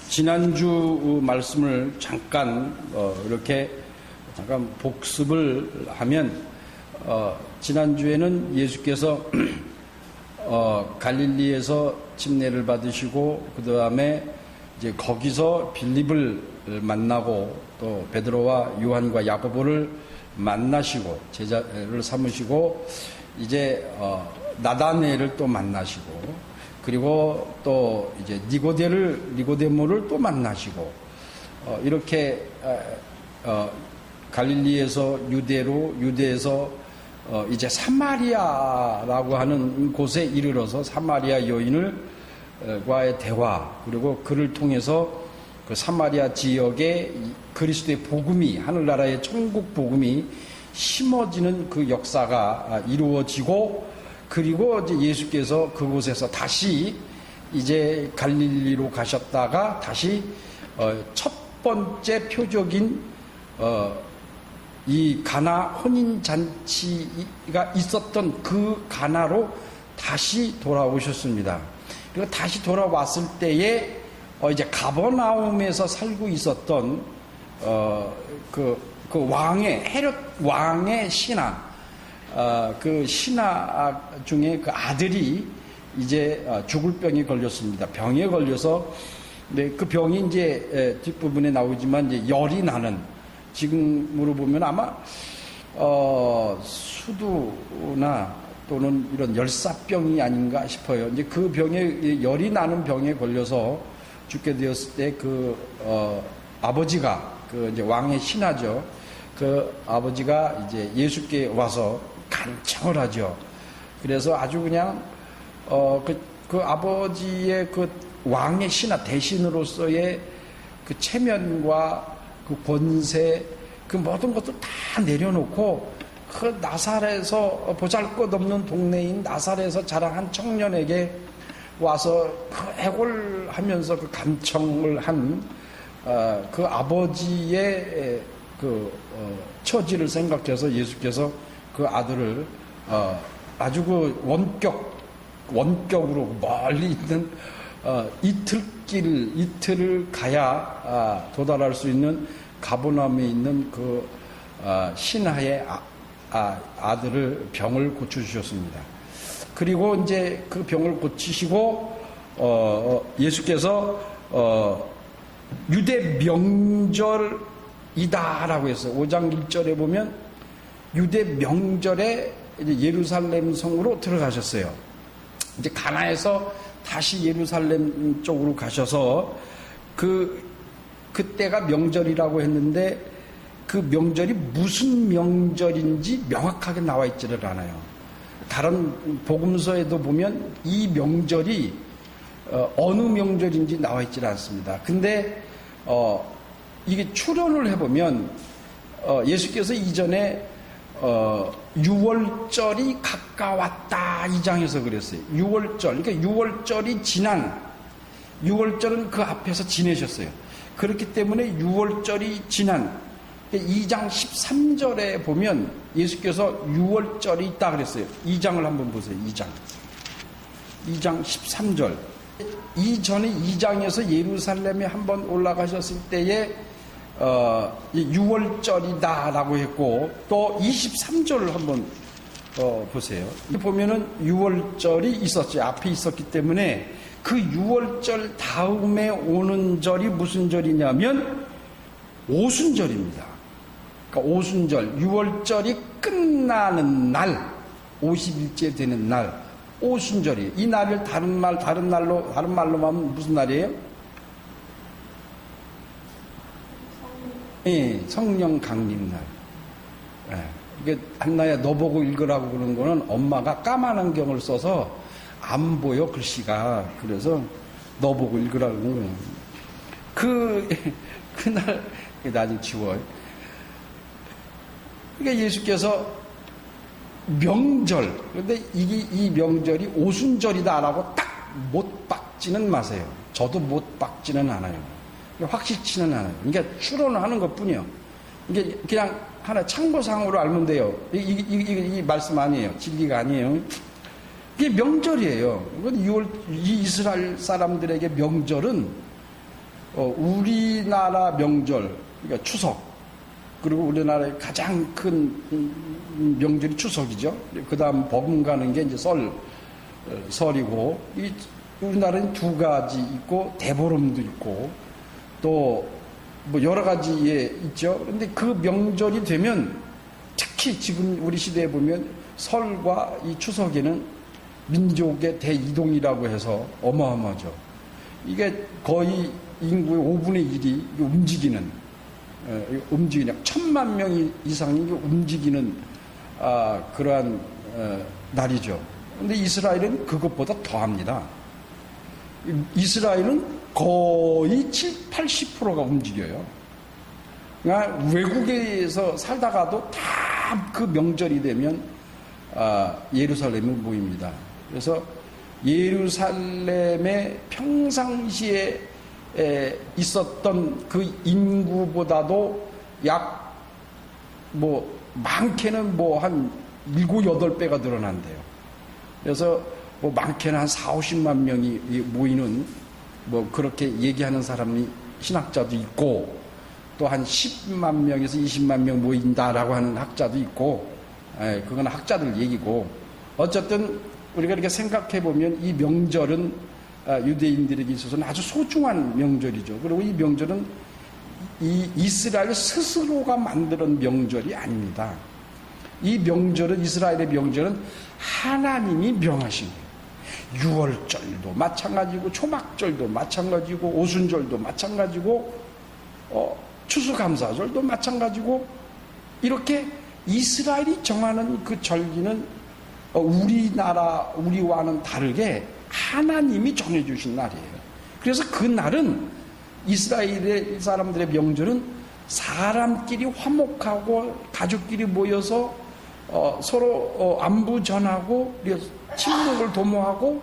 지난주 말씀을 잠깐 이렇게 잠깐 복습을 하면 지난주에는 예수께서 갈릴리에서 침례를 받으시고 그 다음에 이제 거기서 빌립을 만나고 또 베드로와 요한과 야고보를 만나시고 제자를 삼으시고 이제 나다네엘을 또 만나시고 그리고 또 이제 니고데모를 또 만나시고 이렇게 갈릴리에서 유대로 유대에서 이제 사마리아라고 하는 곳에 이르러서 사마리아 여인과의 대화 그리고 그를 통해서 그 사마리아 지역에 그리스도의 복음이 하늘나라의 천국 복음이 심어지는 그 역사가 이루어지고 그리고 이제 예수께서 그곳에서 다시 이제 갈릴리로 가셨다가 다시 첫 번째 표적인 이 가나 혼인잔치가 있었던 그 가나로 다시 돌아오셨습니다. 그리고 다시 돌아왔을 때에 이제 가버나움에서 살고 있었던 그 왕의 헤롯 왕의 신하 그 신하 중에 그 아들이 이제 죽을 병에 걸렸습니다. 병에 걸려서 그 병이 이제 뒷부분에 나오지만 이제 열이 나는 지금으로 보면 아마 수두나 또는 이런 열사병이 아닌가 싶어요. 이제 그 병에 열이 나는 병에 걸려서 죽게 되었을 때 그 아버지가 그 이제 왕의 신하죠. 그 아버지가 이제 예수께 와서 간청을 하죠. 그래서 아주 그냥 그 아버지의 그 왕의 신하 대신으로서의 그 체면과 그 권세 그 모든 것들 다 내려놓고 그 나사렛에서 보잘것없는 동네인 나사렛에서 자란 청년에게 와서 그 애골하면서 그 간청을 한 그 아버지의 그 처지를 생각해서 예수께서 그 아들을 아주 그 원격으로 멀리 있는 이틀을 가야 도달할 수 있는 가버나움에 있는 그 신하의 아들을 병을 고쳐주셨습니다. 그리고 이제 그 병을 고치시고 예수께서 유대 명절이다라고 했어요. 5장 1절에 보면 유대 명절에 이제 예루살렘 성으로 들어가셨어요. 이제 가나에서 다시 예루살렘 쪽으로 가셔서 그때가 명절이라고 했는데 그 명절이 무슨 명절인지 명확하게 나와 있지를 않아요. 다른 복음서에도 보면 이 명절이 어느 명절인지 나와 있지는 않습니다. 근데 이게 추론을 해보면 예수께서 이전에 6월절이 가까웠다 이 장에서 그랬어요. 6월절, 그러니까 6월절이 지난 6월절은 그 앞에서 지내셨어요. 그렇기 때문에 6월절이 지난 2장 13절에 보면 예수께서 6월절이 있다 그랬어요. 2장을 한번 보세요. 2장 13절. 이전에 2장에서 예루살렘에 한번 올라가셨을 때에 6월절이다라고 했고 또 23절을 한번 보세요. 보면은 6월절이 있었죠. 앞에 있었기 때문에 그 6월절 다음에 오는 절이 무슨 절이냐면 오순절입니다. 그러니까 오순절, 6월절이 끝나는 날, 50일째 되는 날, 오순절이에요. 이 날을 다른 말로 하면 무슨 날이에요? 예, 성령 강림날. 예, 이게 한나야 너 보고 읽으라고 그러는 거는 엄마가 까만 안경을 써서 안 보여 글씨가. 그래서 너 보고 읽으라고 그러는 거예요. 그날 나중에 지워요. 그러니까 예수께서 명절, 그런데 이 명절이 오순절이다라고 딱 못 박지는 마세요. 저도 못 박지는 않아요. 확실치는 않아요. 그러니까 추론을 하는 것 뿐이에요. 이게 그냥 하나 참고상으로 알면 돼요. 이 말씀 아니에요. 진리가 아니에요. 그게 명절이에요. 이 이스라엘 사람들에게 명절은 우리나라 명절, 그러니까 추석, 그리고 우리나라의 가장 큰 명절이 추석이죠. 그 다음 버금가는 게 이제 설이고, 우리나라는 두 가지 있고, 대보름도 있고, 또 뭐 여러 가지에 있죠. 그런데 그 명절이 되면 특히 지금 우리 시대에 보면 설과 이 추석에는 민족의 대이동이라고 해서 어마어마하죠. 이게 거의 인구의 5분의 1이 움직이는 1,000만 명 이상이 움직이는 그러한 날이죠. 그런데 이스라엘은 그것보다 더합니다. 이스라엘은 거의 80%가 움직여요. 그러니까 외국에서 살다가도 다 그 명절이 되면 예루살렘에 모입니다. 그래서 예루살렘의 평상시에 있었던 그 인구보다도 약 많게는 한 7, 8배가 늘어난대요. 그래서 많게는 한 4, 50만 명이 모이는 그렇게 얘기하는 사람이 신학자도 있고, 또 한 10만 명에서 20만 명 모인다라고 하는 학자도 있고, 그건 학자들 얘기고, 어쨌든 우리가 이렇게 생각해 보면 이 명절은 유대인들에게 있어서는 아주 소중한 명절이죠. 그리고 이 명절은 이 이스라엘 스스로가 만드는 명절이 아닙니다. 이 명절은, 이스라엘의 명절은 하나님이 명하신 거예요. 유월절도 마찬가지고, 초막절도 마찬가지고, 오순절도 마찬가지고, 추수감사절도 마찬가지고, 이렇게 이스라엘이 정하는 그 절기는 우리와는 다르게 하나님이 정해주신 날이에요. 그래서 그 날은, 이스라엘의 사람들의 명절은 사람끼리 화목하고 가족끼리 모여서 서로 안부 전하고 친목을 도모하고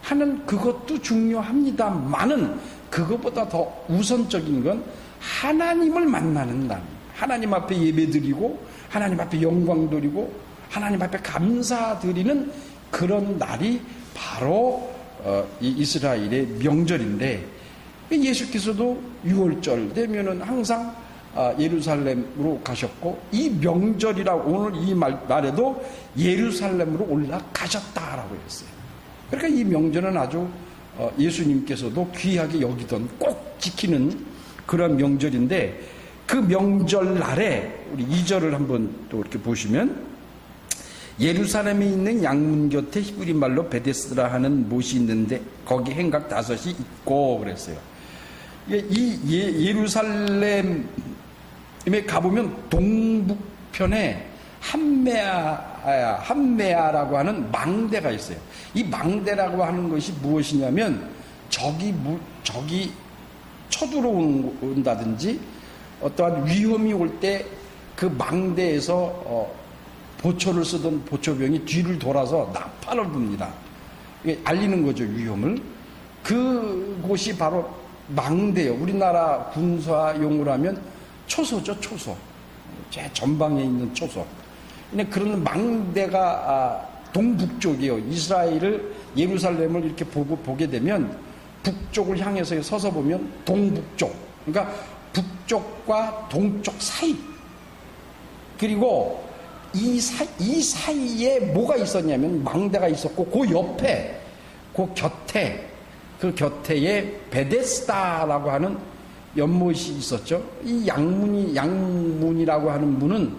하는 그것도 중요합니다만은, 그것보다 더 우선적인 건 하나님을 만나는 날, 하나님 앞에 예배드리고 하나님 앞에 영광 드리고 하나님 앞에 감사드리는 그런 날이 바로 이 이스라엘의 명절인데, 예수께서도 6월절 되면은 항상 예루살렘으로 가셨고, 이 명절이라고 오늘 이 말에도 예루살렘으로 올라가셨다라고 했어요. 그러니까 이 명절은 아주 예수님께서도 귀하게 여기던, 꼭 지키는 그런 명절인데, 그 명절날에 우리 2절을 한번 또 이렇게 보시면, 예루살렘에 있는 양문 곁에 히브리 말로 베데스라 하는 못이 있는데 거기 행각 5이 있고 그랬어요. 이 예루살렘에 가보면 동북편에 함메아라고 하는 망대가 있어요. 이 망대라고 하는 것이 무엇이냐면, 적이 쳐들어온다든지 어떠한 위험이 올 때 그 망대에서 보초를 쓰던 보초병이 뒤를 돌아서 나팔을 붑니다. 알리는 거죠, 위험을. 그곳이 바로 망대예요. 우리나라 군사용으로 하면 초소죠, 초소. 제 전방에 있는 초소. 그런 망대가 동북쪽이에요. 이스라엘을, 예루살렘을 이렇게 보게 되면 북쪽을 향해서 서서 보면 동북쪽, 그러니까 북쪽과 동쪽 사이, 그리고 이 사이에 뭐가 있었냐면 망대가 있었고, 그 옆에, 그 곁에에 베데스다라고 하는 연못이 있었죠. 이 양문이라고 하는 문은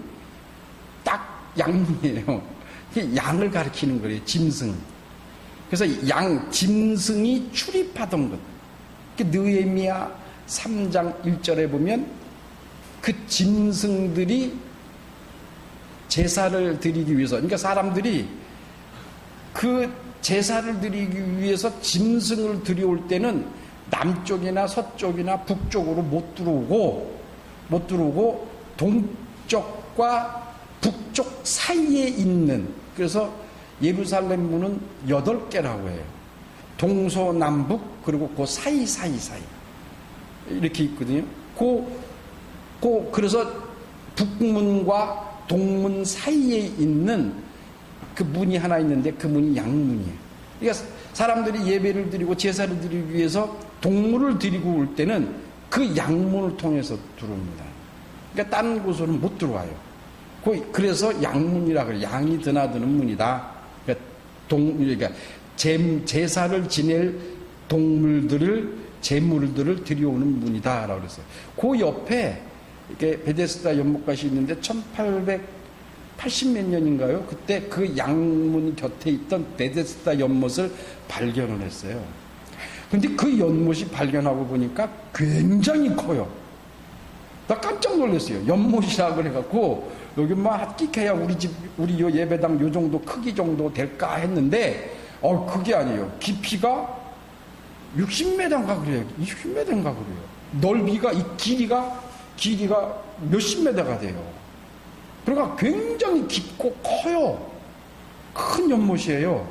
딱 양문이에요. 양을 가리키는 거예요. 짐승. 그래서 짐승이 출입하던 것. 느헤미야 3장 1절에 보면 그 짐승들이 제사를 드리기 위해서, 그러니까 사람들이 그 제사를 드리기 위해서 짐승을 들여올 때는 남쪽이나 서쪽이나 북쪽으로 못 들어오고 동쪽과 북쪽 사이에 있는, 그래서 예루살렘 문은 8개라고 해요. 동서남북, 그리고 그 사이 이렇게 있거든요. 그래서 북문과 동문 사이에 있는 그 문이 하나 있는데 그 문이 양문이에요. 그러니까 사람들이 예배를 드리고 제사를 드리기 위해서 동물을 드리고 올 때는 그 양문을 통해서 들어옵니다. 그러니까 다른 곳으로는 못 들어와요. 그래서 양문이라 그래요. 양이 드나드는 문이다. 그러니까 제사를 지낼 동물들을, 제물들을 들여오는 문이다라고 그랬어요. 그 옆에 이렇게 베데스다 연못가시 있는데 1880 몇 년인가요? 그때 그 양문 곁에 있던 베데스다 연못을 발견을 했어요. 근데 그 연못이 발견하고 보니까 굉장히 커요. 나 깜짝 놀랐어요. 연못이라 그래갖고 여기 뭐 합기해야 우리 요 예배당 요 정도 크기 정도 될까 했는데 그게 아니에요. 깊이가 60m인가 그래요. 20m인가 그래요. 넓이가, 이 길이가 몇십 메다가 돼요. 그러니까 굉장히 깊고 커요. 큰 연못이에요.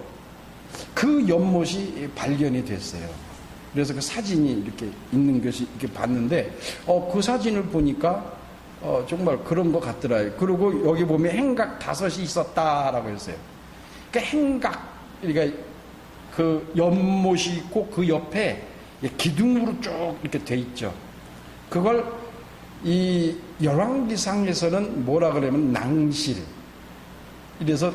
그 연못이 발견이 됐어요. 그래서 그 사진이 이렇게 있는 것이 이렇게 봤는데, 그 사진을 보니까, 정말 그런 것 같더라고요. 그리고 여기 보면 행각 5이 있었다라고 했어요. 그러니까 행각, 그러니까 그 연못이 있고 그 옆에 기둥으로 쭉 이렇게 돼 있죠. 그걸 이 열왕기상에서는 뭐라 그러면 낭실. 이래서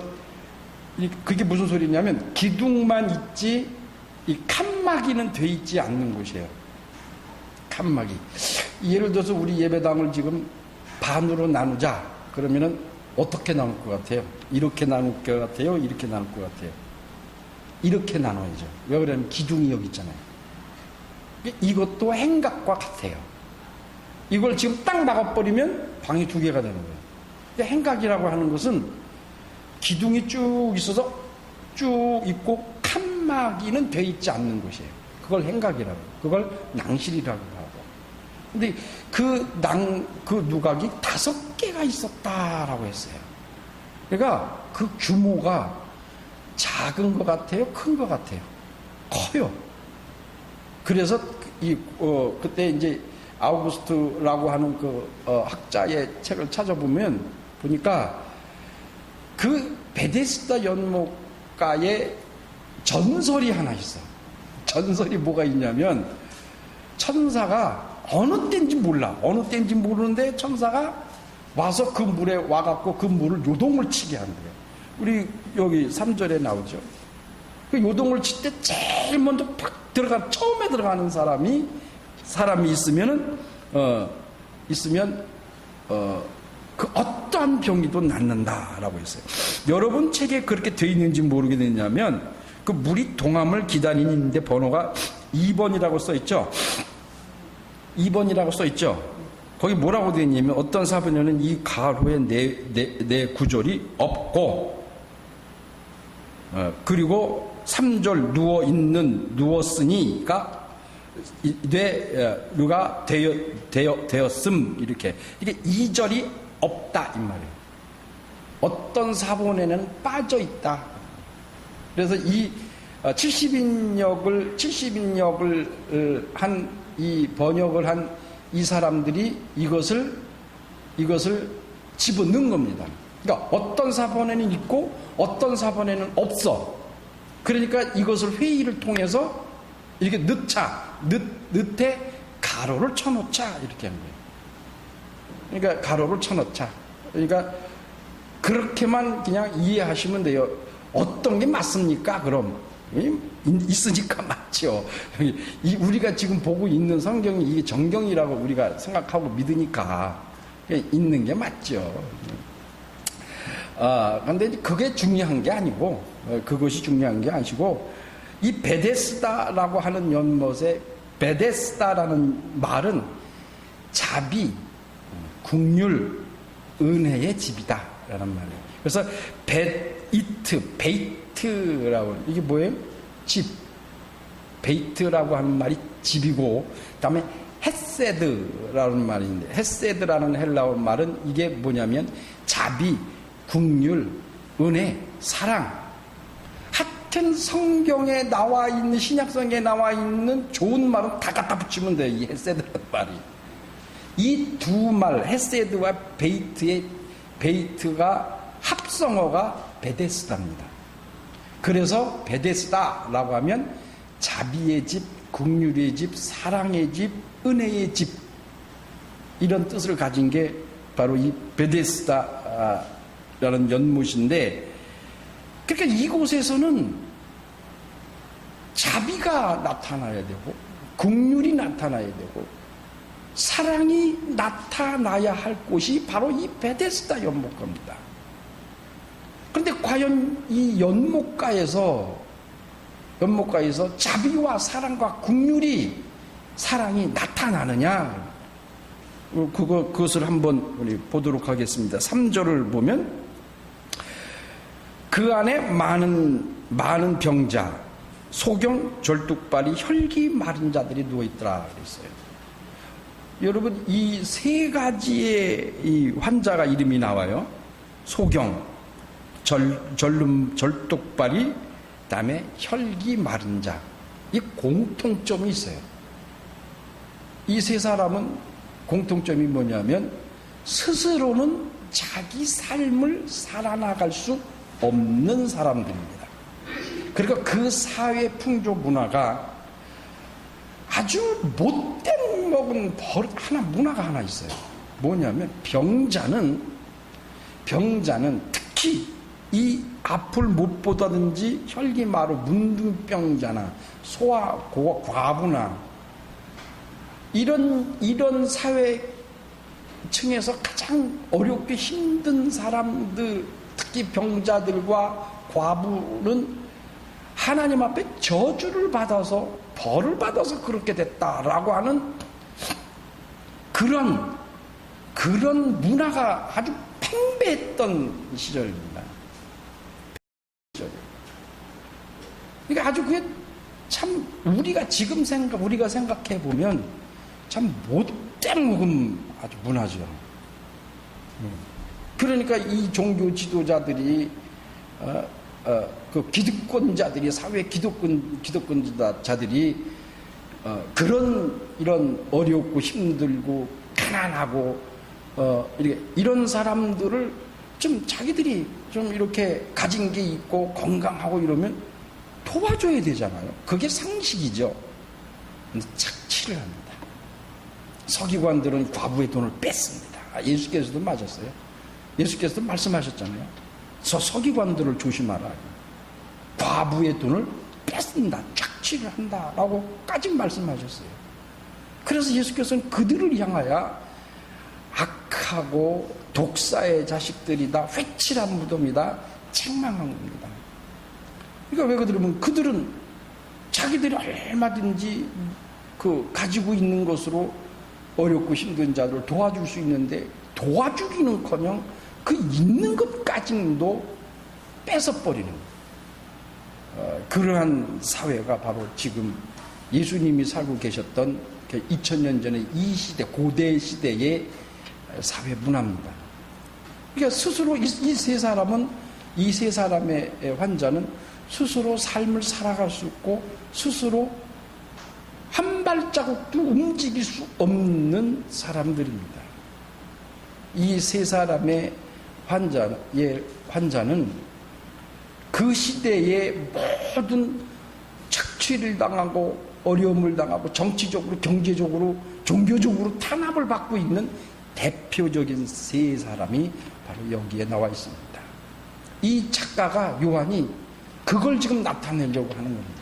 그게 무슨 소리냐면 기둥만 있지 이 칸막이는 돼 있지 않는 곳이에요. 칸막이. 예를 들어서 우리 예배당을 지금 반으로 나누자. 그러면은 어떻게 나눌 것 같아요? 이렇게 나눌 것 같아요? 이렇게 나눌 것 같아요? 이렇게 나눠야죠. 왜 그러냐면 기둥이 여기 있잖아요. 이것도 행각과 같아요. 이걸 지금 딱 막아버리면 방이 2개가 되는 거예요. 행각이라고 하는 것은 기둥이 쭉 있어서 쭉 있고 칸막이는 돼 있지 않는 곳이에요. 그걸 행각이라고, 그걸 낭실이라고 하고. 근데 그 누각이 5개가 있었다라고 했어요. 그러니까 그 규모가 작은 것 같아요? 큰 것 같아요? 커요. 그래서 그때 이제 아우구스트라고 하는 그 학자의 책을 찾아보면 보니까 그 베데스다 연못가에 전설이 하나 있어. 전설이 뭐가 있냐면 천사가 어느 때인지 몰라. 어느 때인지 모르는데 천사가 와서 그 물에 와갖고 그 물을 요동을 치게 한대요. 우리 여기 3절에 나오죠. 그 요동을 칠 때 제일 먼저 팍 처음에 들어가는 사람이 있으면 그 어떠한 병이도 낫는다라고 했어요. 여러분 책에 그렇게 되어 있는지 모르겠냐면 그 물이 동함을 기다리는데 번호가 2번이라고 써 있죠. 2번이라고 써 있죠. 거기 뭐라고 되어 있냐면 어떤 사본에는 이 가로에 네 구절이 없고 그리고 3절 누웠으니가 뇌가 되었음 이렇게 이게 2절이 없다 이 말이에요. 어떤 사본에는 빠져 있다. 그래서 이 70인역을 한 이 번역을 한 이 사람들이 이것을 집어넣은 겁니다. 그러니까 어떤 사본에는 있고 어떤 사본에는 없어. 그러니까 이것을 회의를 통해서 이렇게 넣되 가로를 쳐놓자 이렇게 한 거예요. 그러니까 가로를 쳐놓자. 그러니까 그렇게만 그냥 이해하시면 돼요. 어떤 게 맞습니까? 그럼 있으니까 맞죠. 우리가 지금 보고 있는 성경이 이게 정경이라고 우리가 생각하고 믿으니까 있는 게 맞죠. 근데 그게 중요한 게 아니고, 그것이 중요한 게 아니고, 이 베데스다라고 하는 연못에 베데스다라는 말은 자비, 국률, 은혜의 집이다라는 말이에요. 그래서 베이트라고 이게 뭐예요? 집. 베이트라고 하는 말이 집이고, 그다음에 헤세드라는 말인데 헤세드라는 헬라어 말은 이게 뭐냐면 자비, 국률, 은혜, 사랑. 하여튼 성경에 나와 있는 신약성에 나와 있는 좋은 말은 다 갖다 붙이면 돼요. 이 헤세드라는 말이. 이 두 말 헤세드와 베이트가 합성어가 베데스다입니다. 그래서 베데스다라고 하면 자비의 집, 긍휼의 집, 사랑의 집, 은혜의 집, 이런 뜻을 가진 게 바로 이 베데스다라는 연못인데, 그러니까 이곳에서는 자비가 나타나야 되고 긍휼이 나타나야 되고 사랑이 나타나야 할 곳이 바로 이 베데스다 연못가입니다. 그런데 과연 이 연못가에서 자비와 사랑과 사랑이 나타나느냐? 그것을 한번 우리 보도록 하겠습니다. 3절을 보면 그 안에 많은 병자, 소경, 절뚝발이, 혈기 마른 자들이 누워있더라 그랬어요. 여러분, 이 세 가지의 이 환자가 이름이 나와요. 소경, 절뚝발이, 그 다음에 혈기 마른 자. 이 공통점이 있어요. 이 세 사람은 공통점이 뭐냐면 스스로는 자기 삶을 살아나갈 수 없는 사람들입니다. 그러니까 그 사회 풍조 문화가 아주 못된 먹은 문화가 하나 있어요. 뭐냐면 병자는 특히 이 앞을 못 보다든지 혈기 마루 문둥병자나 과부나 이런 사회층에서 가장 어렵게 힘든 사람들, 특히 병자들과 과부는 하나님 앞에 저주를 받아서 벌을 받아서 그렇게 됐다라고 하는 그런 문화가 아주 팽배했던 시절입니다. 그러니까 아주 그게 참 우리가 생각해 보면 참 못된 먹은 아주 문화죠. 그러니까 이 종교 지도자들이 그 기득권자들이, 사회 기득권자들이 이런 어렵고 힘들고 가난하고 이런 사람들을 좀 자기들이 좀 이렇게 가진 게 있고 건강하고 이러면 도와줘야 되잖아요. 그게 상식이죠. 근데 착취를 합니다. 서기관들은 과부의 돈을 뺐습니다. 예수께서도 맞았어요. 예수께서도 말씀하셨잖아요. 서기관들을 조심하라. 과부의 돈을 뺏는다, 착취를 한다라고까지 말씀하셨어요. 그래서 예수께서는 그들을 향하여 악하고 독사의 자식들이다, 회칠한 무덤이다, 책망한 겁니다. 그러니까 왜 그들은 자기들이 얼마든지 가지고 있는 것으로 어렵고 힘든 자들을 도와줄 수 있는데 도와주기는커녕 그 있는 것까지도 뺏어버리는 그러한 사회가 바로 지금 예수님이 살고 계셨던 2000년 전에 이 시대, 고대 시대의 사회 문화입니다. 그러니까 스스로 이 세 사람의 환자는 스스로 삶을 살아갈 수 있고 스스로 한 발자국도 움직일 수 없는 사람들입니다. 이 세 사람의 환자는 그 시대의 모든 착취를 당하고 어려움을 당하고 정치적으로, 경제적으로, 종교적으로 탄압을 받고 있는 대표적인 세 사람이 바로 여기에 나와 있습니다. 이 작가가 요한이 그걸 지금 나타내려고 하는 겁니다.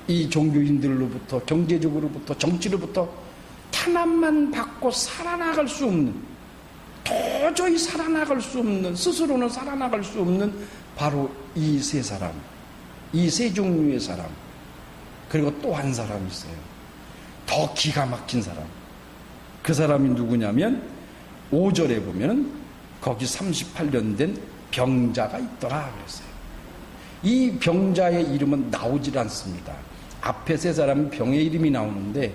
이 종교인들로부터, 경제적으로부터, 정치로부터 탄압만 받고 살아나갈 수 없는, 도저히 살아나갈 수 없는, 스스로는 살아나갈 수 없는 바로 이 세 사람, 이 세 종류의 사람. 그리고 또 한 사람이 있어요. 더 기가 막힌 사람. 그 사람이 누구냐면 5절에 보면 거기 38년 된 병자가 있더라 그랬어요. 이 병자의 이름은 나오질 않습니다. 앞에 세 사람은 병의 이름이 나오는데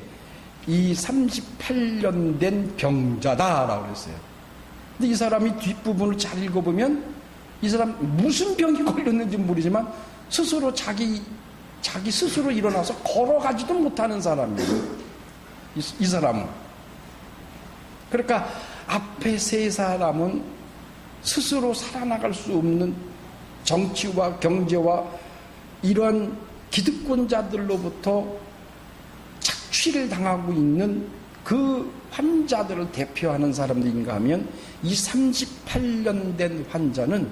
이 38년 된 병자다라고 그랬어요. 근데 이 사람이 뒷부분을 잘 읽어보면 이 사람 무슨 병이 걸렸는지 모르지만 스스로 자기 스스로 일어나서 걸어가지도 못하는 사람이에요. 이 사람은. 그러니까 앞에 세 사람은 스스로 살아나갈 수 없는 정치와 경제와 이런 기득권자들로부터 착취를 당하고 있는 그 환자들을 대표하는 사람들인가 하면 이 38년 된 환자는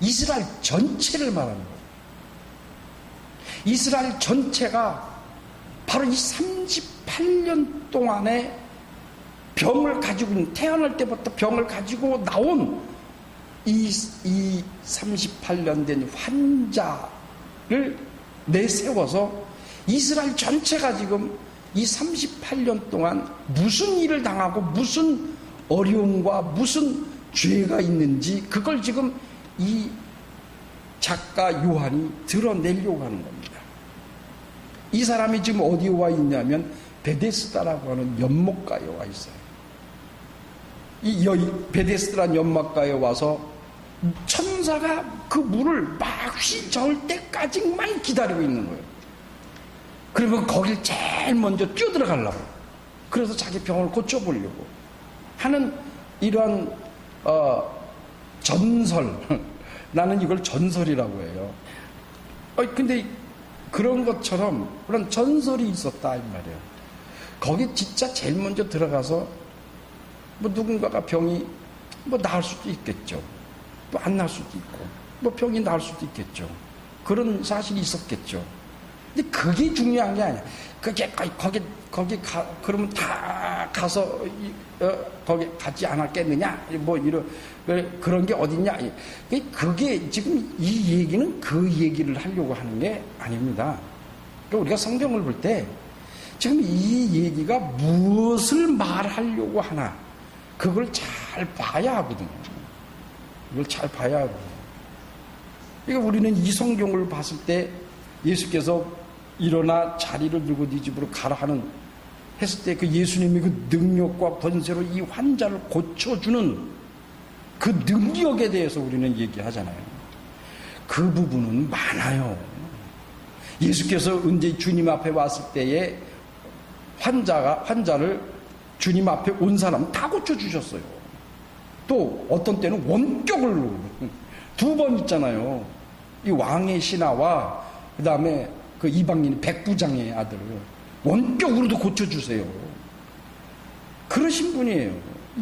이스라엘 전체를 말하는 거예요. 이스라엘 전체가 바로 이 38년 동안에 병을 가지고 있는, 태어날 때부터 병을 가지고 나온 이 38년 된 환자를 내세워서 이스라엘 전체가 지금 이 38년 동안 무슨 일을 당하고 무슨 어려움과 무슨 죄가 있는지 그걸 지금 이 작가 요한이 드러내려고 하는 겁니다. 이 사람이 지금 어디에 와 있냐면 베데스다라고 하는 연못가에 와 있어요. 이 베데스다라는 연못가에 와서 천사가 그 물을 막 휘저을 때까지만 기다리고 있는 거예요. 그러면 거길 제일 먼저 뛰어들어가려고, 그래서 자기 병을 고쳐보려고 하는 이런 전설, 나는 이걸 전설이라고 해요. 근데 그런 것처럼 그런 전설이 있었다 이 말이에요. 거기 진짜 제일 먼저 들어가서 뭐 누군가가 병이 뭐 나을 수도 있겠죠. 또 안 나을 수도 있고, 뭐 병이 나을 수도 있겠죠. 그런 사실이 있었겠죠. 근데 그게 중요한 게 아니야. 그게 거기 그러면 다 가서 거기 가지 않았겠느냐? 뭐 이런 그런 게 어딨냐? 그게 지금 이 얘기는 그 얘기를 하려고 하는 게 아닙니다. 그러니까 우리가 성경을 볼 때 지금 이 얘기가 무엇을 말하려고 하나 그걸 잘 봐야 하거든요. 이걸 잘 봐야 하거든요. 그러니까 우리는 이 성경을 봤을 때 예수께서 일어나 자리를 들고 네 집으로 가라 하는 했을 때 그 예수님이 그 능력과 권세로 이 환자를 고쳐주는 그 능력에 대해서 우리는 얘기하잖아요. 그 부분은 많아요. 예수께서 언제 주님 앞에 왔을 때에 환자를 주님 앞에 온 사람 다 고쳐주셨어요. 또 어떤 때는 원격을 2번 있잖아요. 이 왕의 신하와 그 다음에 그 이방인 백부장의 아들을 원격으로도 고쳐주세요. 그러신 분이에요.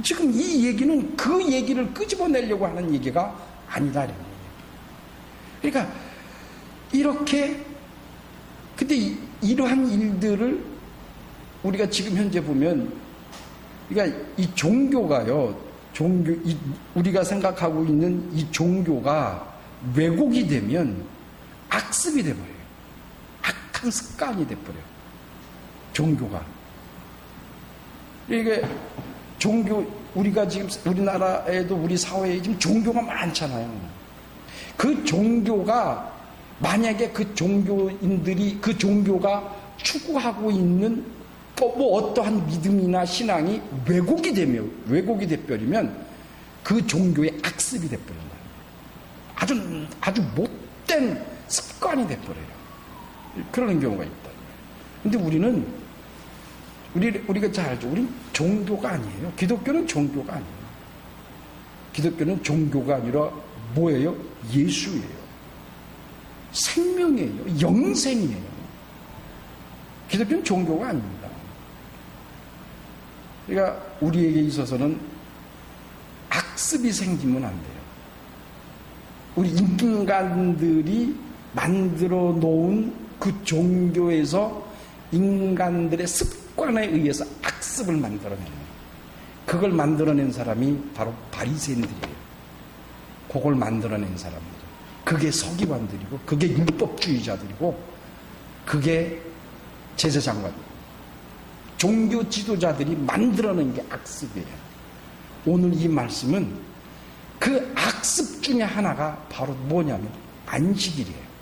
지금 이 얘기는 그 얘기를 끄집어내려고 하는 얘기가 아니다. 그러니까 이렇게 근데 이러한 일들을 우리가 지금 현재 보면 그러니까 이 종교가요. 우리가 생각하고 있는 이 종교가 왜곡이 되면 악습이 돼버려요. 악한 습관이 돼버려요. 종교가. 이게 우리가 지금 우리나라에도 우리 사회에 지금 종교가 많잖아요. 그 종교가 만약에 그 종교인들이 그 종교가 추구하고 있는 뭐 어떠한 믿음이나 신앙이 왜곡이 돼버리면 그 종교의 악습이 돼버린다. 아주 못된 습관이 돼버려요. 그러는 경우가 있다. 근데 우리가 잘 알죠. 우리는 종교가 아니에요. 기독교는 종교가 아니에요. 기독교는 종교가 아니라 뭐예요? 예수예요. 생명이에요. 영생이에요. 기독교는 종교가 아닙니다. 그러니까 우리에게 있어서는 악습이 생기면 안 돼요. 우리 인간들이 만들어 놓은 그 종교에서 인간들의 습관에 의해서 악습을 만들어내는 거예요. 그걸 만들어낸 사람이 바로 바리새인들이에요. 그걸 만들어낸 사람들. 그게 서기관들이고 그게 율법주의자들이고 그게 제사장관이에요. 종교 지도자들이 만들어낸 게 악습이에요. 오늘 이 말씀은 그 악습 중에 하나가 바로 뭐냐면 안식일이에요.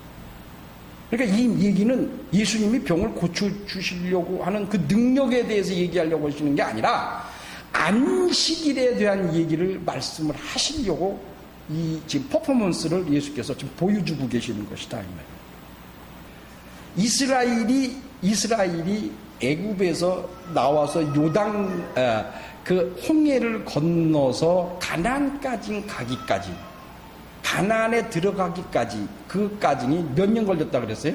그러니까 이 얘기는 예수님이 병을 고쳐주시려고 하는 그 능력에 대해서 얘기하려고 하시는 게 아니라 안식일에 대한 얘기를 말씀을 하시려고 이 지금 퍼포먼스를 예수께서 지금 보여주고 계시는 것이다. 이스라엘이 애굽에서 나와서 요단 그 홍해를 건너서 가나안까지 가나안에 들어가기까지 그 과정이 몇 년 걸렸다 그랬어요?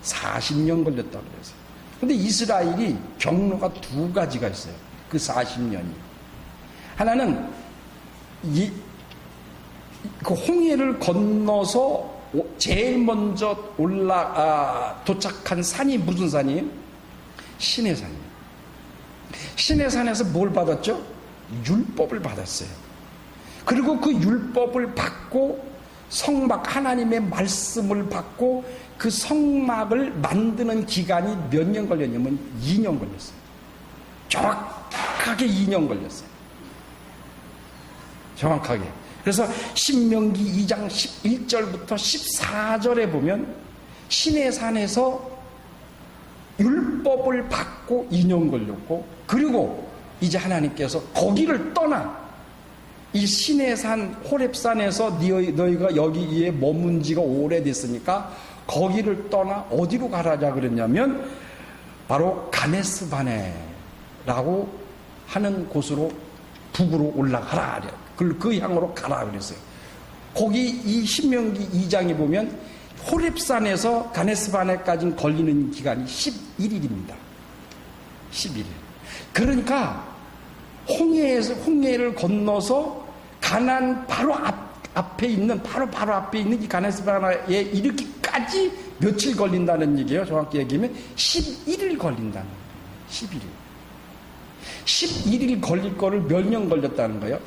40년 걸렸다 그랬어요. 근데 이스라엘이 경로가 두 가지가 있어요. 그 40년이. 하나는 그 홍해를 건너서 제일 먼저 도착한 산이 무슨 산이에요? 시내산이에요. 시내산에서 뭘 받았죠? 율법을 받았어요. 그리고 그 율법을 받고 성막, 하나님의 말씀을 받고 그 성막을 만드는 기간이 몇 년 걸렸냐면 2년 걸렸어요. 정확하게 2년 걸렸어요. 정확하게. 그래서 신명기 2장 11절부터 14절에 보면 시내산에서 율법을 받고 2년 걸렸고, 그리고 이제 하나님께서 거기를 떠나 이 시내산 호렙산에서 너희가 여기에 머문 지가 오래됐으니까 거기를 떠나 어디로 가라자 그랬냐면 바로 가네스바네라고 하는 곳으로 북으로 올라가라, 그 향으로 가라 그랬어요. 거기 이 신명기 2장에 보면 호렙산에서 가네스바네까지 걸리는 기간이 11일입니다. 11일. 그러니까 홍해를 건너서 가나안 바로 앞에 있는 바로 앞에 있는 이 가네스바네에 이르기까지 며칠 걸린다는 얘기예요. 정확히 얘기하면 11일 걸린다는 거예요. 11일 걸릴 거를 몇 년 걸렸다는 거예요?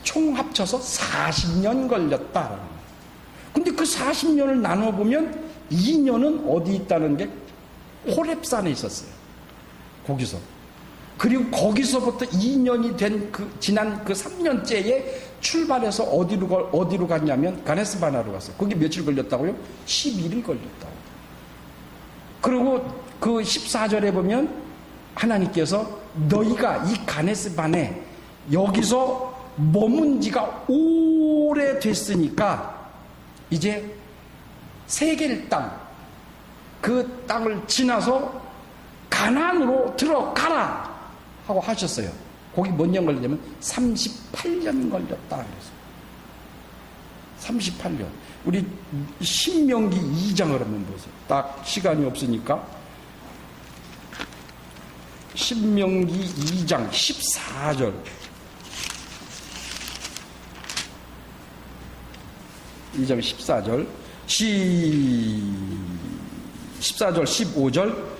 총 합쳐서 40년 걸렸다. 근데 그 40년을 나눠보면 2년은 어디 있다는 게 호렙산에 있었어요. 거기서. 그리고 거기서부터 2년이 된 지난 그 3년째에 출발해서 어디로 갔냐면 가네스바나로 갔어요. 거기 며칠 걸렸다고요? 11일 걸렸다고. 그리고 그 14절에 보면 하나님께서 너희가 이 가네스바네 여기서 머문 지가 오래됐으니까 이제 세겔 땅, 그 땅을 지나서 가나안으로 들어가라 하고 하셨어요. 거기 몇 년 걸렸냐면 38년 걸렸다 그랬어요. 38년. 우리 신명기 2장을 한번 보세요. 딱 시간이 없으니까 신명기 2장 14절 2장 14절 14절 15절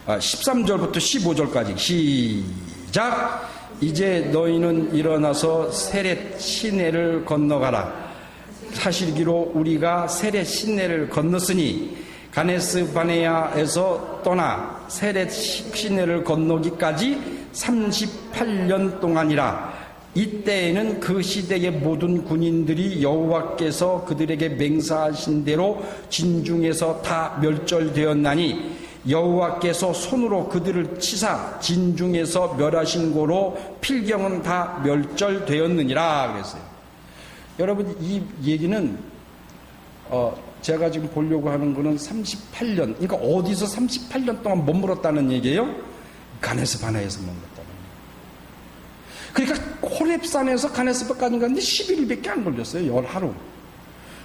13절부터 15절까지 시작. 이제 너희는 일어나서 세렛 시내를 건너가라. 사실기로 우리가 세렛 시내를 건넜으니 가네스 바네아에서 떠나 세렛 시내를 건너기까지 38년 동안이라. 이때에는 그 시대의 모든 군인들이 여호와께서 그들에게 맹세하신 대로 진중에서 다 멸절되었나니 여호와께서 손으로 그들을 치사 진중에서 멸하신 고로 필경은 다 멸절되었느니라 그랬어요. 여러분, 이 얘기는 제가 지금 보려고 하는 거는 38년, 그러니까 어디서 38년 동안 머물렀다는 얘기예요? 가네스 바네아에서 머물렀다는 얘기예요. 그러니까 호렙산에서 가네스바까지 갔는데 11일밖에 안 걸렸어요. 10하루.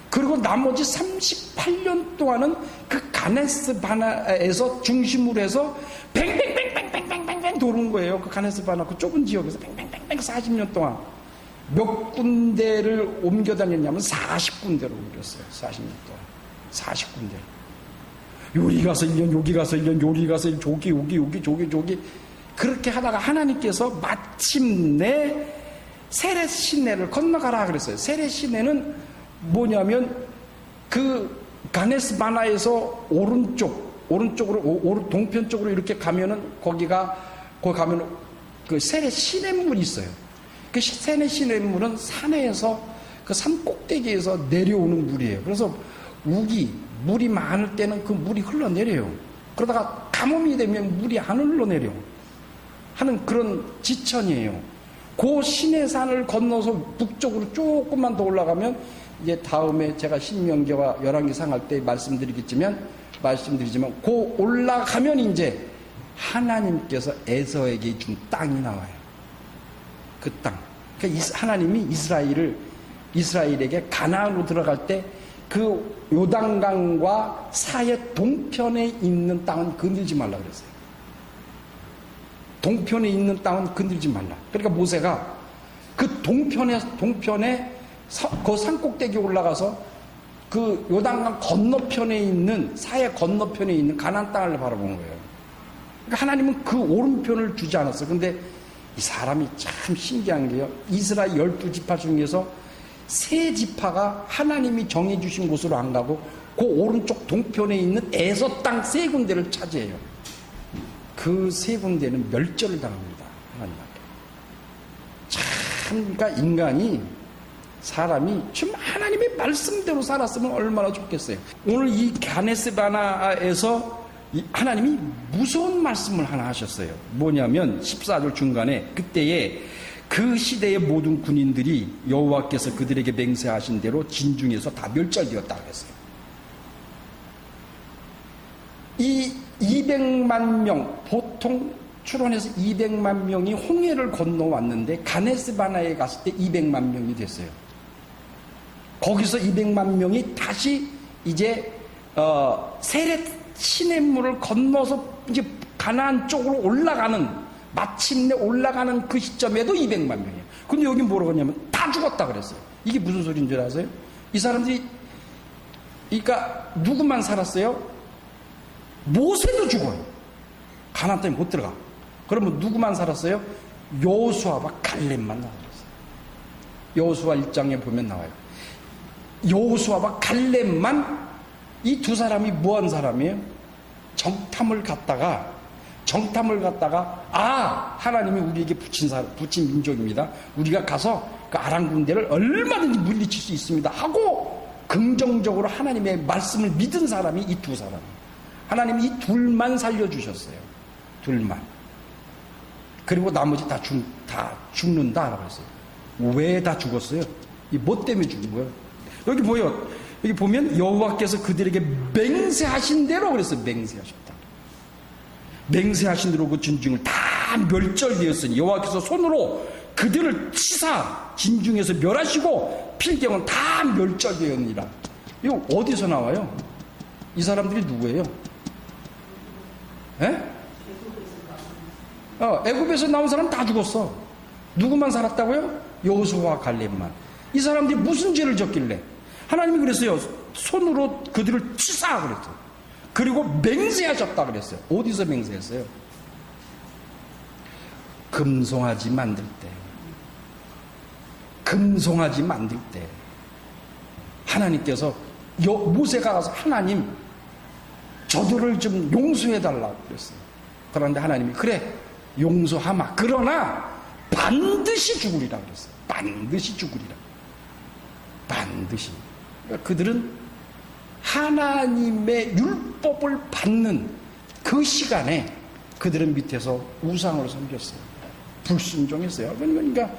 그리고 나머지 38년 동안은 그 가네스바나에서 중심으로 해서 뱅뱅뱅뱅뱅뱅뱅뱅 도는 거예요. 그 가네스바나 그 좁은 지역에서 뱅뱅뱅뱅 40년 동안 몇 군데를 옮겨 다녔냐면 40군데로 옮겼어요. 40년 동안 40군데. 요리 가서 1년, 여기 가서 1년, 요리 가서 1년, 조기 그렇게 하다가 하나님께서 마침내 세렛 시내를 건너가라 그랬어요. 세렛 시내는 뭐냐면 그 가네스바나에서 오른쪽으로 동편 쪽으로 이렇게 가면은 거기 가면 그 세렛 시냇물이 있어요. 그 세렛 시냇물은 산에서 그 산 꼭대기에서 내려오는 물이에요. 그래서 물이 많을 때는 그 물이 흘러내려요. 그러다가 가뭄이 되면 물이 안 흘러내려 하는 그런 지천이에요. 그 시내산을 건너서 북쪽으로 조금만 더 올라가면 이제 다음에 제가 신명기와 열왕기 상할 때 말씀드리지만 그 올라가면 이제 하나님께서 에서에게 준 땅이 나와요. 그 땅. 그러니까 하나님이 이스라엘에게 가나안으로 들어갈 때 그 요단강과 사해 동편에 있는 땅은 건들지 말라 그랬어요. 동편에 있는 땅은 건들지 말라. 그러니까 모세가 그 동편에 그 산꼭대기에 올라가서 그 요단강 건너편에 있는 사해 건너편에 있는 가나안 땅을 바라본 거예요. 그러니까 하나님은 그 오른편을 주지 않았어요. 근데 이 사람이 참 신기한 게요. 이스라엘 12지파 중에서 3지파가 하나님이 정해주신 곳으로 안 가고 그 오른쪽 동편에 있는 에서 땅 3군데를 차지해요. 그 3군데는 멸절을 당합니다. 하나님한테. 참, 그러니까 인간이 사람이 좀 하나님의 말씀대로 살았으면 얼마나 좋겠어요. 오늘 이 가네스바나에서 하나님이 무서운 말씀을 하나 하셨어요. 뭐냐면 14절 중간에 그때에 그 시대의 모든 군인들이 여호와께서 그들에게 맹세하신 대로 진중에서 다 멸절되었다 그랬어요. 이 200만 명, 보통 추론해서 200만 명이 홍해를 건너왔는데 가네스바나에 갔을 때 200만 명이 됐어요. 거기서 200만 명이 다시 이제 세렛 시냇물을 건너서 이제 가나안 쪽으로 올라가는, 마침내 올라가는 그 시점에도 200만 명이에요. 근데 여기 뭐라고 하냐면 다 죽었다 그랬어요. 이게 무슨 소리인 줄 아세요? 이 사람들이, 그러니까 누구만 살았어요? 모세도 죽어요. 가나안 땅에 못 들어가. 그러면 누구만 살았어요? 여호수아와 갈렙만 나왔어요. 여호수아 1장에 보면 나와요. 여호수아와 갈렙만, 이 두 사람이 뭐한 사람이에요? 정탐을 갔다가 하나님이 우리에게 붙인 민족입니다. 우리가 가서 그 아람 군대를 얼마든지 물리칠 수 있습니다 하고 긍정적으로 하나님의 말씀을 믿은 사람이 이 두 사람. 하나님이 이 둘만 살려주셨어요. 둘만. 그리고 나머지 다 죽는다라고 했어요. 왜 다 죽었어요? 이 뭐 때문에 죽은 거예요? 여기 보여. 여기 보면 여호와께서 그들에게 맹세하신 대로 그랬어요. 맹세하셨다. 맹세하신 대로 그 진중을 다 멸절되었으니 여호와께서 손으로 그들을 치사 진중에서 멸하시고 필경은 다 멸절되었느니라. 이거 어디서 나와요? 이 사람들이 누구예요? 애굽에서 나온 사람 다 죽었어. 누구만 살았다고요? 여호수아와 갈렙만. 이 사람들이 무슨 죄를 졌길래? 하나님이 그랬어요. 손으로 그들을 치사 그랬어요. 그리고 맹세하셨다 그랬어요. 어디서 맹세했어요? 금송아지 만들 때 하나님께서 모세가 가서 하나님 저들을 좀 용서해달라고 그랬어요. 그런데 하나님이 그래 용서하마. 그러나 반드시 죽으리라 그랬어요. 반드시 죽으리라. 반드시. 그러니까 그들은 하나님의 율법을 받는 그 시간에 그들은 밑에서 우상을 섬겼어요. 불순종했어요. 그러니까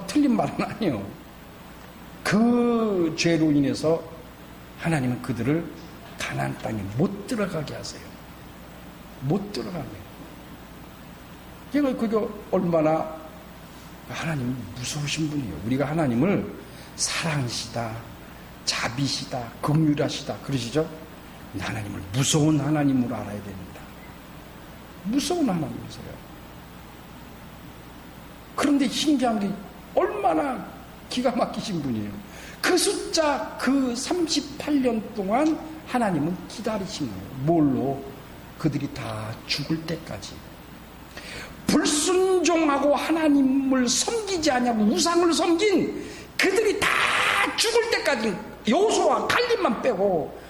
틀린 말은 아니에요. 그 죄로 인해서 하나님은 그들을 가나안 땅에 못 들어가게 하세요. 못 들어가게. 그게 얼마나 하나님 무서우신 분이에요. 우리가 하나님을 사랑이시다, 자비시다, 긍휼하시다 그러시죠? 하나님을 무서운 하나님으로 알아야 됩니다. 무서운 하나님이세요. 그런데 신기한 게 얼마나 기가 막히신 분이에요. 그 숫자 그 38년 동안 하나님은 기다리신 거예요. 뭘로? 그들이 다 죽을 때까지. 불순종하고 하나님을 섬기지 않냐고 우상을 섬긴 그들이 다 죽을 때까지 여호수아와 갈렙만 빼고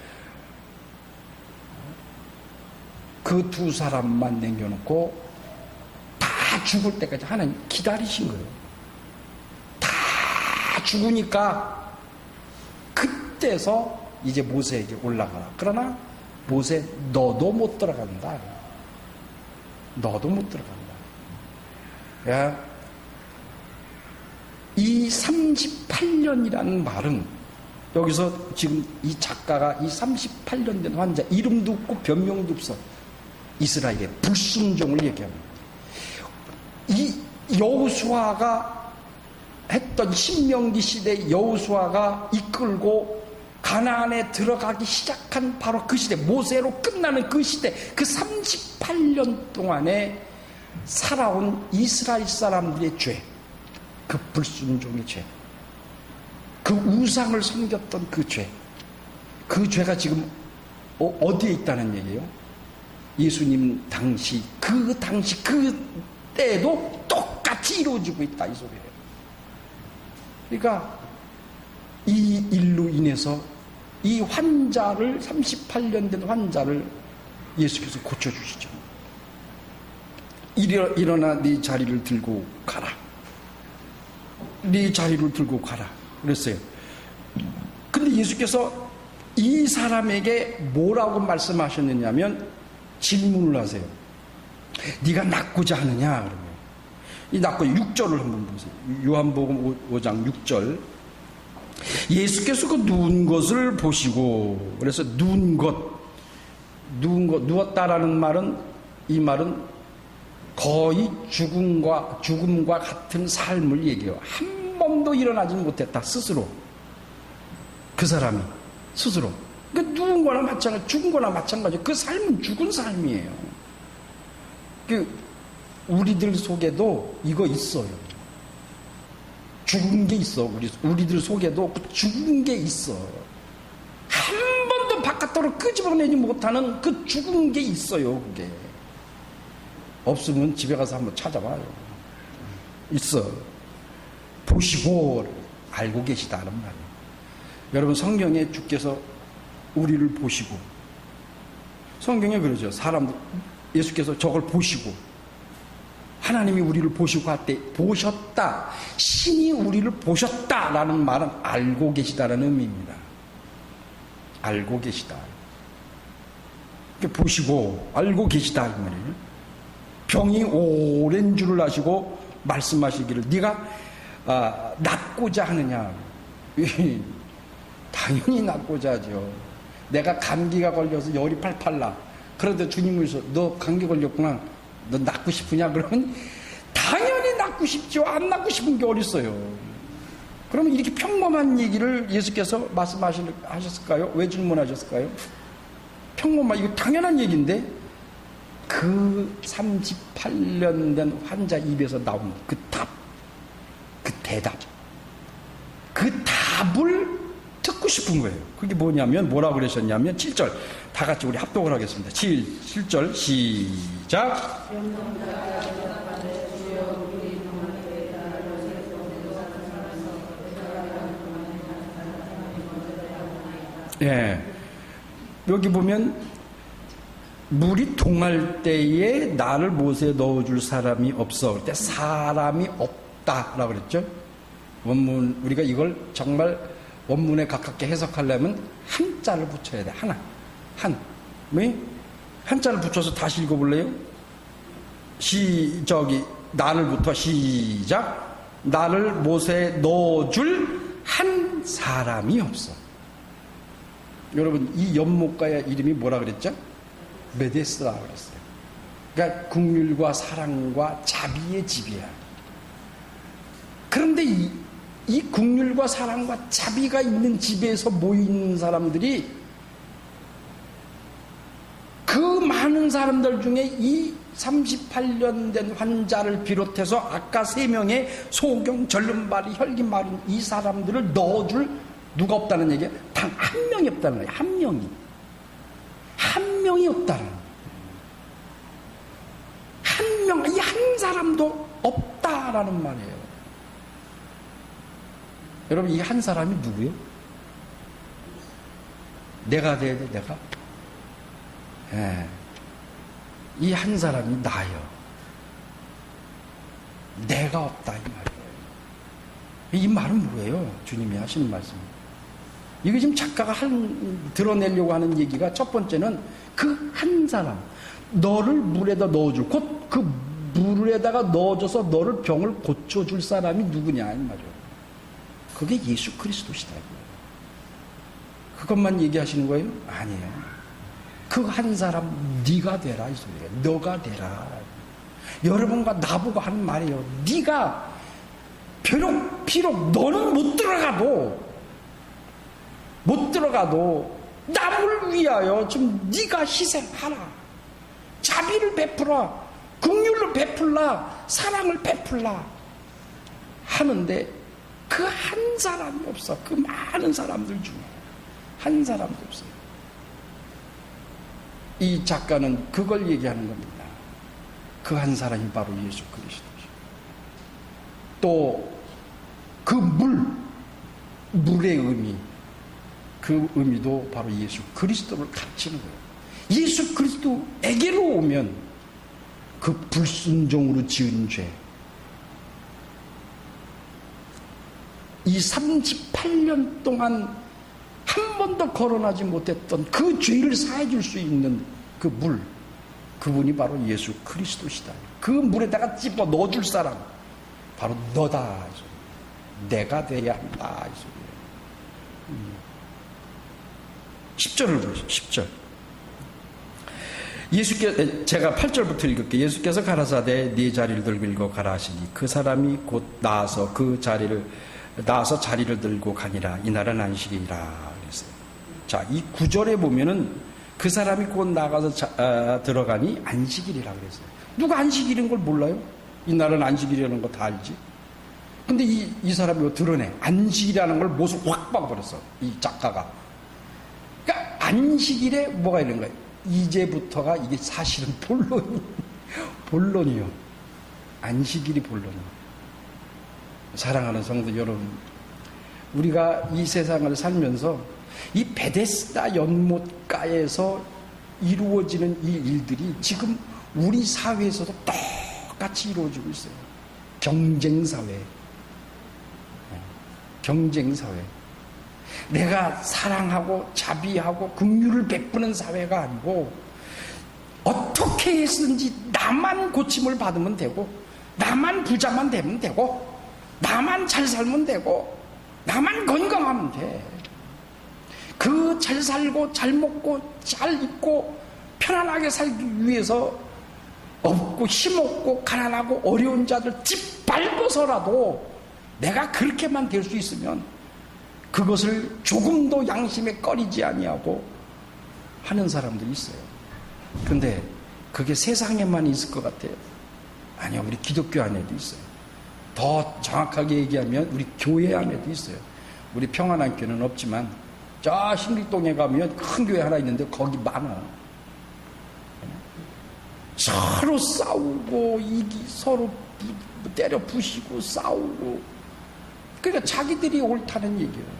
그 두 사람만 남겨놓고 다 죽을 때까지 하나님 기다리신 거예요. 다 죽으니까 그때서 이제 모세에게 올라가라. 그러나 모세 너도 못 들어간다. 너도 못 들어간다. 야, 이 38년이라는 말은 여기서 지금 이 작가가 이 38년 된 환자 이름도 없고 변명도 없어. 이스라엘의 불순종을 얘기합니다. 이 여호수아가 했던 신명기 시대 여호수아가 이끌고 가나안에 들어가기 시작한 바로 그 시대, 모세로 끝나는 그 시대, 그 38년 동안에 살아온 이스라엘 사람들의 죄, 그 불순종의 죄, 그 우상을 섬겼던 그 죄, 그 죄가 지금 어디에 있다는 얘기예요? 예수님 당시 그 때에도 똑같이 이루어지고 있다, 이 소리예요. 그러니까 이 일로 인해서 이 환자를, 38년 된 환자를 예수께서 고쳐주시죠. 일어나 네 자리를 들고 가라. 네 자리를 들고 가라 그랬어요. 근데 예수께서 이 사람에게 뭐라고 말씀하셨느냐면 질문을 하세요. 네가 낫고자 하느냐? 그러면 이 낫고 6절을 한번 보세요. 요한복음 5장 6절. 예수께서 그 누운 것을 보시고, 그래서 누웠다라는 말은, 이 말은 거의 죽음과 같은 삶을 얘기해요. 한 번도 일어나지는 못했다, 스스로. 그 사람이 스스로. 그 누운 거나 마찬가지, 죽은 거나 마찬가지. 그 삶은 죽은 삶이에요. 우리들 속에도 이거 있어요. 죽은 게 있어. 우리들 속에도 죽은 게 있어. 한 번도 바깥으로 끄집어내지 못하는 그 죽은 게 있어요. 그게 없으면 집에 가서 한번 찾아봐요. 있어. 보시고 알고 계시다는 말이에요. 여러분, 성경에 주께서 우리를 보시고, 성경에 그러죠. 예수께서 저걸 보시고, 하나님이 우리를 보시고 할 때 보셨다, 신이 우리를 보셨다라는 말은 알고 계시다라는 의미입니다. 알고 계시다. 보시고 알고 계시다 이 말이에요. 병이 오랜 줄을 아시고 말씀하시기를 네가 낫고자 하느냐. 당연히 낫고자 하죠. 내가 감기가 걸려서 열이 팔팔 나. 그런데 주님께서 너 감기 걸렸구나, 너 낫고 싶으냐? 그러면 당연히 낫고 싶죠. 안 낫고 싶은 게 어딨어요. 그러면 이렇게 평범한 얘기를 예수께서 말씀하셨을까요? 왜 질문하셨을까요? 평범한, 이거 당연한 얘기인데 그 38년 된 환자 입에서 나온 그 답, 그 대답, 그 답을 듣고 싶은 거예요. 그게 뭐냐면, 뭐라고 그러셨냐면 7절 다 같이 우리 합독을 하겠습니다. 7절 시작. 예, 여기 보면 물이 동할 때에 나를 못에 넣어줄 사람이 없어. 그때 사람이 없다라고 그랬죠. 원문, 우리가 이걸 정말 원문에 가깝게 해석하려면 한자를 붙여야 돼. 왜? 한자를 붙여서 다시 읽어볼래요? 나를부터 시작. 나를 못에 넣어줄 한 사람이 없어. 여러분, 이 연못가의 이름이 뭐라 그랬죠? 베데스다라고 그랬어요. 그러니까 긍휼과 사랑과 자비의 집이야. 그런데 이 긍휼과 사랑과 자비가 있는 집에서 모인 사람들이, 그 많은 사람들 중에 이 38년 된 환자를 비롯해서 아까 3명의 소경, 절름발이, 혈기 마른 이 사람들을 넣어줄 누가 없다는 얘기야? 단 한 명이 없다는 거야. 한 명이 없다는 거야. 이 한 사람도 없다라는 말이에요. 여러분, 이 한 사람이 누구예요? 내가 돼야 돼, 내가. 이 한 사람이 나예요. 내가 없다 이 말이에요. 이 말은 뭐예요? 주님이 하시는 말씀. 이거 지금 작가가 드러내려고 하는 얘기가, 첫 번째는 그 한 사람, 너를 물에다 넣어줄, 곧 그 물에다가 넣어줘서 너를 병을 고쳐줄 사람이 누구냐 이 말이에요. 그게 예수 그리스도시다. 그것만 얘기하시는 거예요? 아니에요. 그 한 사람 네가 되라 이 소리예요. 너가 되라. 여러분과 나보고 하는 말이에요. 네가 비록 비록 너는 못 들어가도 남을 위하여 좀 네가 희생하라. 자비를 베풀어, 긍휼을 베풀라, 사랑을 베풀라 하는데 그 한 사람이 없어. 그 많은 사람들 중에 한 사람도 없어요. 이 작가는 그걸 얘기하는 겁니다. 그 한 사람이 바로 예수 그리스도죠. 또 그 물의 의미, 그 의미도 바로 예수 그리스도를 가르치는 거예요. 예수 그리스도에게로 오면 그 불순종으로 지은 죄, 이 38년 동안 한 번도 거론하지 못했던 그 죄를 사해줄 수 있는 그 물, 그분이 바로 예수 그리스도시다. 그 물에다가 집어 넣어줄 사람 바로 너다. 내가 돼야 한다. 10절을 보시죠. 10절. 예수께서, 제가 8절부터 읽을게요. 예수께서 가라사대 네 자리를 들고 일고 가라 하시니 그 사람이 곧 나아서 자리를 들고 가니라. 이날은 안식이라 그랬어요. 자, 이 9절에 보면은 그 사람이 곧 나가서 들어가니 안식일이라 그랬어요. 누가 안식일인 걸 몰라요? 이날은 안식일이라는 거 다 알지? 근데 이 사람이 이거 드러내. 안식이라는 걸 못을 확 박아버렸어. 이 작가가. 그러니까 안식일에 뭐가 있는 거예요? 이제부터가 이게 사실은 본론이요. 안식일이 본론이요. 사랑하는 성도 여러분, 우리가 이 세상을 살면서 이 베데스다 연못가에서 이루어지는 이 일들이 지금 우리 사회에서도 똑같이 이루어지고 있어요. 경쟁사회. 내가 사랑하고 자비하고 긍휼을 베푸는 사회가 아니고 어떻게 해서든지 나만 고침을 받으면 되고, 나만 부자만 되면 되고, 나만 잘 살면 되고, 나만 건강하면 돼. 그 잘 살고 잘 먹고 잘 입고 편안하게 살기 위해서 없고 힘없고 가난하고 어려운 자들 짓밟아서라도 내가 그렇게만 될 수 있으면 그것을 조금도 양심에 꺼리지 아니하고 하는 사람들이 있어요. 근데 그게 세상에만 있을 것 같아요. 아니요, 우리 기독교 안에도 있어요. 더 정확하게 얘기하면 우리 교회 안에도 있어요. 우리 평안한교는 없지만 저 신길동에 가면 큰 교회 하나 있는데 거기 많아. 서로 싸우고 서로 때려 부시고 싸우고, 그러니까 자기들이 옳다는 얘기예요.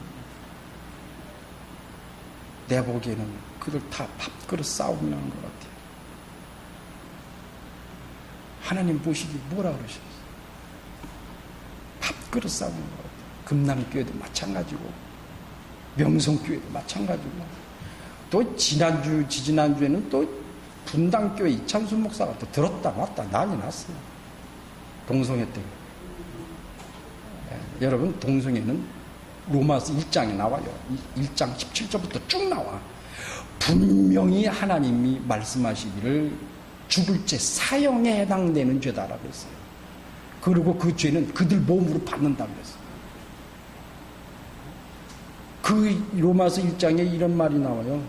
내 보기에는 그들 다 밥그릇 싸움이 나는 것 같아요. 하나님 보시기 뭐라 그러셨어요? 밥그릇 싸우는 것 같아요. 금남교회도 마찬가지고 명성교회도 마찬가지고, 또 지지난주에는 또 분당교회 이창수 목사가 또 들었다 놨다 난리 났어요. 동성애 때문에. 여러분, 동성애는 로마서 1장에 나와요. 1장 17절부터 쭉 나와. 분명히 하나님이 말씀하시기를 죽을 죄, 사형에 해당되는 죄다라고 했어요. 그리고 그 죄는 그들 몸으로 받는다고 했어요. 그 로마서 1장에 이런 말이 나와요.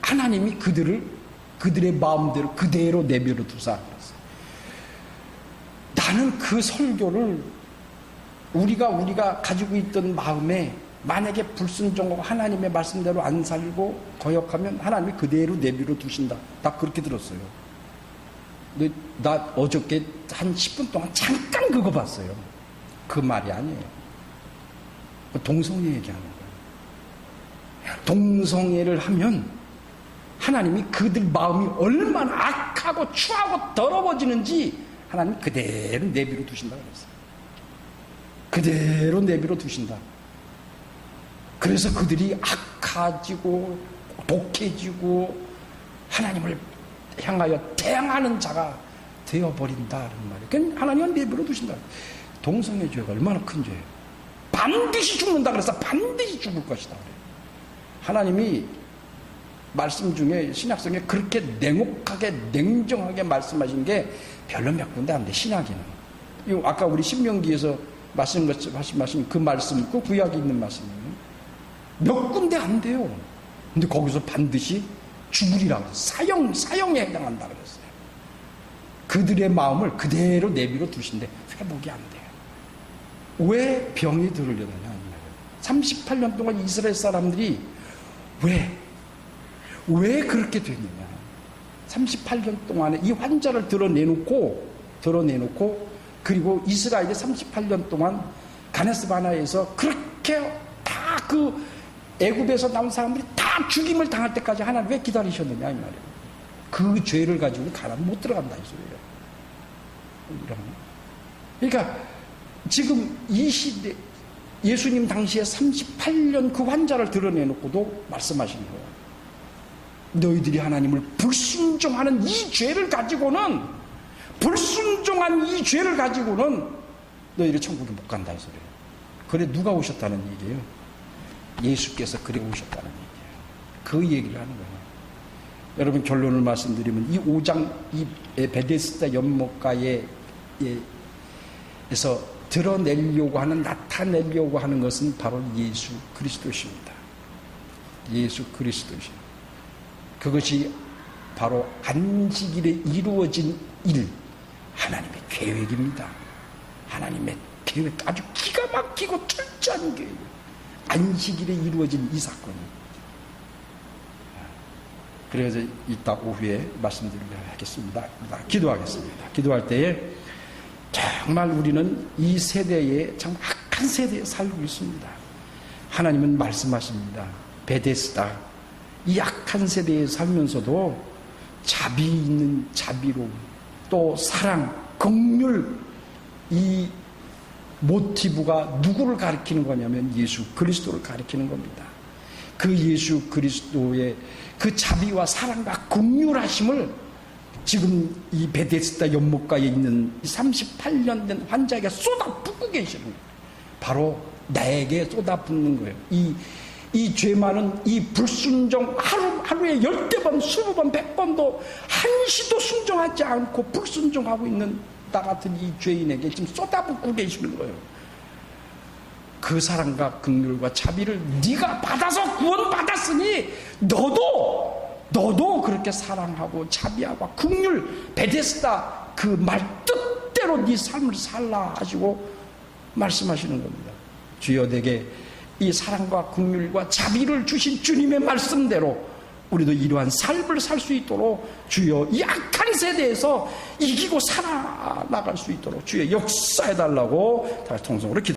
하나님이 그들의 마음대로 그대로 내버려 두사 그랬어요. 나는 그 설교를 우리가 가지고 있던 마음에 만약에 불순종하고 하나님의 말씀대로 안 살고 거역하면 하나님이 그대로 내버려 두신다. 다 그렇게 들었어요. 근데 나 어저께 한 10분 동안 잠깐 그거 봤어요. 그 말이 아니에요. 동성애 얘기하는 거예요. 동성애를 하면 하나님이 그들 마음이 얼마나 악하고 추하고 더러워지는지 하나님 그대로 내버려 두신다 그랬어요. 그대로 내버려 두신다. 그래서 그들이 악해지고 독해지고 하나님을 향하여 대항하는 자가 되어버린다는 말이에요. 그러니까 하나님은 내버려 두신다. 동성애 죄가 얼마나 큰 죄예요. 반드시 죽는다 그래서 반드시 죽을 것이다 그래요. 하나님이 말씀 중에 신약성에 그렇게 냉혹하게 냉정하게 말씀하신 게 별로 몇 군데 안 돼. 신약에는 아까 우리 신명기에서 말씀 그 말씀, 그 구약에 있는 말씀이에요. 몇 군데 안 돼요. 근데 거기서 반드시 죽으리라고 사형에 해당한다 그랬어요. 그들의 마음을 그대로 내비로 두신데 회복이 안 돼요. 왜 병이 들으려느냐? 38년 동안 이스라엘 사람들이 왜 그렇게 됐느냐? 38년 동안에 이 환자를 드러내놓고 그리고 이스라엘이 38년 동안 가네스 바네아에서 그렇게 다 그 애굽에서 나온 사람들이 다 죽임을 당할 때까지 하나님 왜 기다리셨느냐 이 말이에요. 그 죄를 가지고 가나안 못 들어간다 이 소리예요. 그러니까 지금 이 시대 예수님 당시에 38년 그 환자를 드러내놓고도 말씀하시는 거예요. 너희들이 하나님을 불순종하는 이 죄를 가지고는 너희들이 천국에 못 간다 이 소리예요. 그래 누가 오셨다는 얘기예요? 예수께서 그래 오셨다는 얘기예요. 그 얘기를 하는 거예요. 여러분 결론을 말씀드리면 이 5장 이 베데스다 연못가에서 나타내려고 하는 것은 바로 예수 그리스도십니다. 예수 그리스도십니다. 그것이 바로 안식일에 이루어진 일, 하나님의 계획입니다. 하나님의 계획, 아주 기가 막히고 철저한 계획. 안식일에 이루어진 이 사건입니다. 그래서 이따 오후에 말씀드리도록 하겠습니다. 기도하겠습니다. 기도할 때에 정말 우리는 이 세대에 참 악한 세대에 살고 있습니다. 하나님은 말씀하십니다. 베데스다. 이 악한 세대에 살면서도 자비 있는 자비로움, 또 사랑, 긍휼, 이 모티브가 누구를 가리키는 거냐면 예수 그리스도를 가리키는 겁니다. 그 예수 그리스도의 그 자비와 사랑과 긍휼하심을 지금 이 베데스다 연못가에 있는 38년 된 환자에게 쏟아붓고 계시는 거예요. 바로 나에게 쏟아붓는 거예요. 이 죄 많은 이 불순종 하루에 10번, 20번, 100번도 한시도 순종하지 않고 불순종하고 있는 나 같은 이 죄인에게 지금 쏟아붓고 계시는 거예요. 그 사랑과 긍휼과 자비를 네가 받아서 구원받았으니 너도 그렇게 사랑하고 자비하고 긍휼 베데스다 그 말 뜻대로 네 삶을 살라 하시고 말씀하시는 겁니다. 주여 내게 이 사랑과 긍휼과 자비를 주신 주님의 말씀대로 우리도 이러한 삶을 살 수 있도록 주여 이 악한 세대에서 이기고 살아나갈 수 있도록 주여 역사해달라고 다시 통성으로 기도합니다.